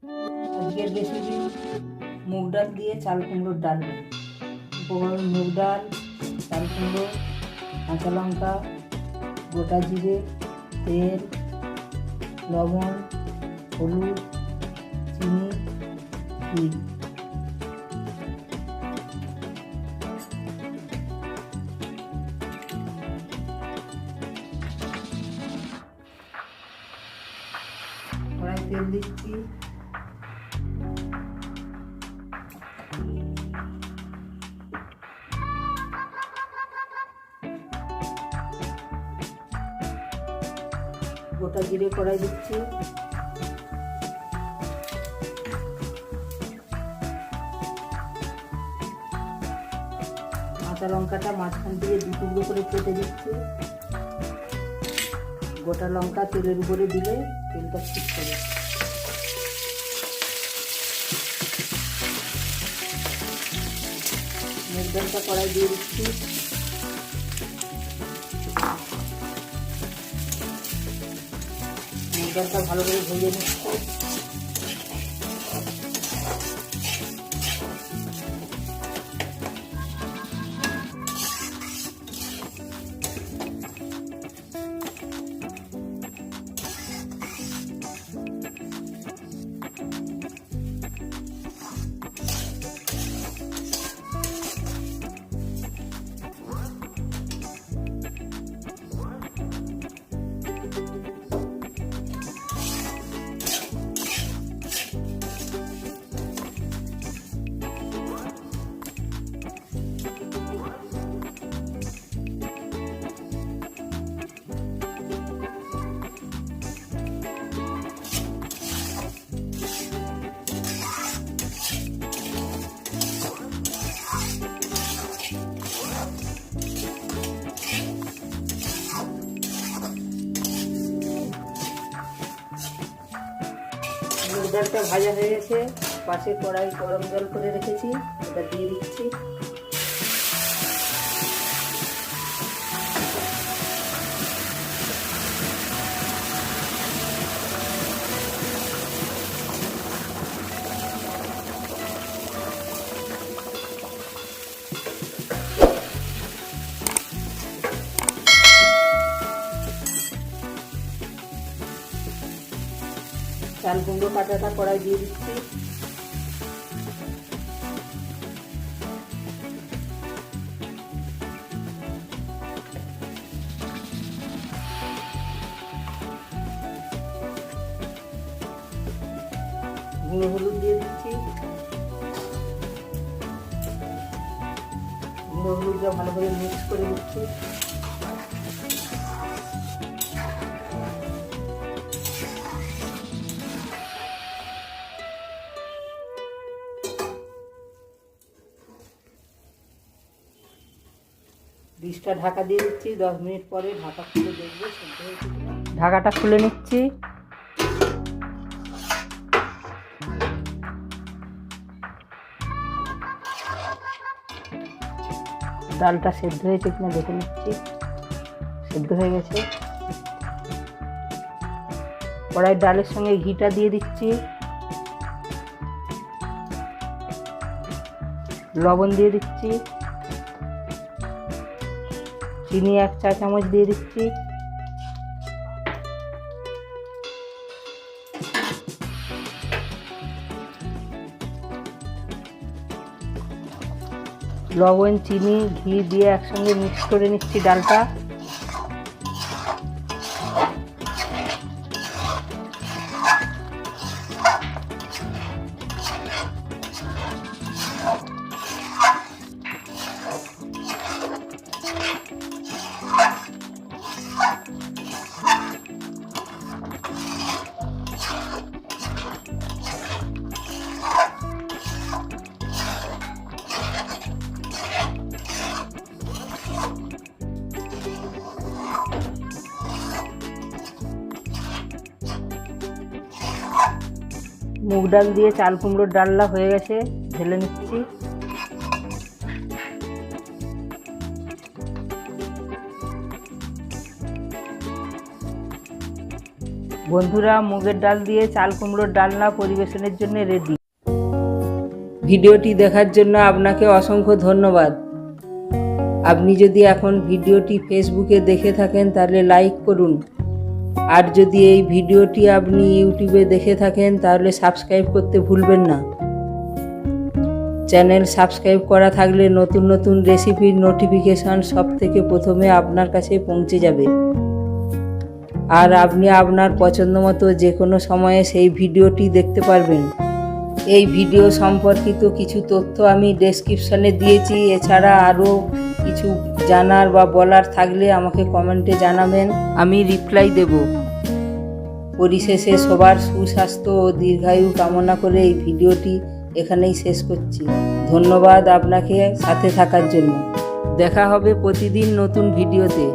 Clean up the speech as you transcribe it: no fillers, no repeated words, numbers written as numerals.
আজকের রেসিপি মুগ ডাল দিয়ে চাল কুমড়োর ডালনা। উপকরণ: মুগ ডাল, চাল কুমড়ো, কাঁচা লঙ্কা, গোটা জিরে, তেল, লবণ, হলুদ, চিনি, ঘি। কড়াই তেল দিচ্ছি, গোটা জিরে কড়াই দিচ্ছি, কাঁচা লঙ্কাটা মাঝখান দিয়ে দু টুকরো করে কেটে দিচ্ছি। গোটা লঙ্কা তেলের উপরে দিলে তেলটা ঠিক করে। মুগ ডালটা কড়াই দিয়ে দিচ্ছি, মুগ ডালটা ভালো করে ভেজে নিচ্ছি। মুগ ডালটা ভাজা হয়ে গেছে, পাশে কড়াই গরম জল করে রেখেছি, এটা দিয়ে দিচ্ছি। চাল কুমড়ো কাটাটা কড়াই দিয়ে দিচ্ছি, গুঁড়ো হলুদ দিয়ে দিচ্ছি। গুঁড়ো হলুদটা ভালো করে মিক্স করে দিচ্ছি। ডিশটা ঢাকা দিয়ে দিচ্ছি, 10 মিনিট পরে ঢাকা খুলে দেখবো সেদ্ধ হয়েছে কিনা। ঢাকাটা খুলে নিচ্ছি, ডালটা সেদ্ধ হয়েছে কিনা দেখে নিচ্ছি। সেদ্ধ হয়ে গেছে। কড়াই ডালের সঙ্গে ঘিটা দিয়ে দিচ্ছি, লবণ দিয়ে দিচ্ছি, চিনি 1 চা চামচ দিয়ে দিচ্ছি, লবণ, চিনি, ঘি দিয়ে একসঙ্গে মিক্স করে নিচ্ছি ডালটা। মুগ ডাল দিয়ে চাল কুমড়োর ডালনা হয়ে গেছে, ঢেলে নিচ্ছি। বন্ধুরা, মুগের ডাল দিয়ে চাল কুমড়োর ডালনা পরিবেশনের জন্য রেডি। ভিডিওটি দেখার জন্য আপনাকে অসংখ্য ধন্যবাদ। আপনি যদি এখন ভিডিওটি ফেসবুকে দেখে থাকেন তাহলে লাইক করুন, আর যদি এই ভিডিওটি আপনি ইউটিউবে দেখে থাকেন তাহলে সাবস্ক্রাইব করতে ভুলবেন না। চ্যানেল সাবস্ক্রাইব করা থাকলে নতুন নতুন রেসিপির নোটিফিকেশান সবথেকে প্রথমে আপনার কাছে পৌঁছে যাবে, আর আপনি আপনার পছন্দ মতো যে কোনো সময়ে সেই ভিডিওটি দেখতে পারবেন। এই ভিডিও সম্পর্কিত কিছু তথ্য আমি ডেসক্রিপশানে দিয়েছি। এছাড়া আরও কিছু জানার বা বলার থাকলে আমাকে কমেন্টে জানাবেন, আমি রিপ্লাই দেব। পরিশেষে সবার সুস্বাস্থ্য ও দীর্ঘায়ু কামনা করে এই ভিডিওটি এখানেই শেষ করছি। ধন্যবাদ আপনাকে সাথে থাকার জন্য। দেখা হবে প্রতিদিন নতুন ভিডিওতে।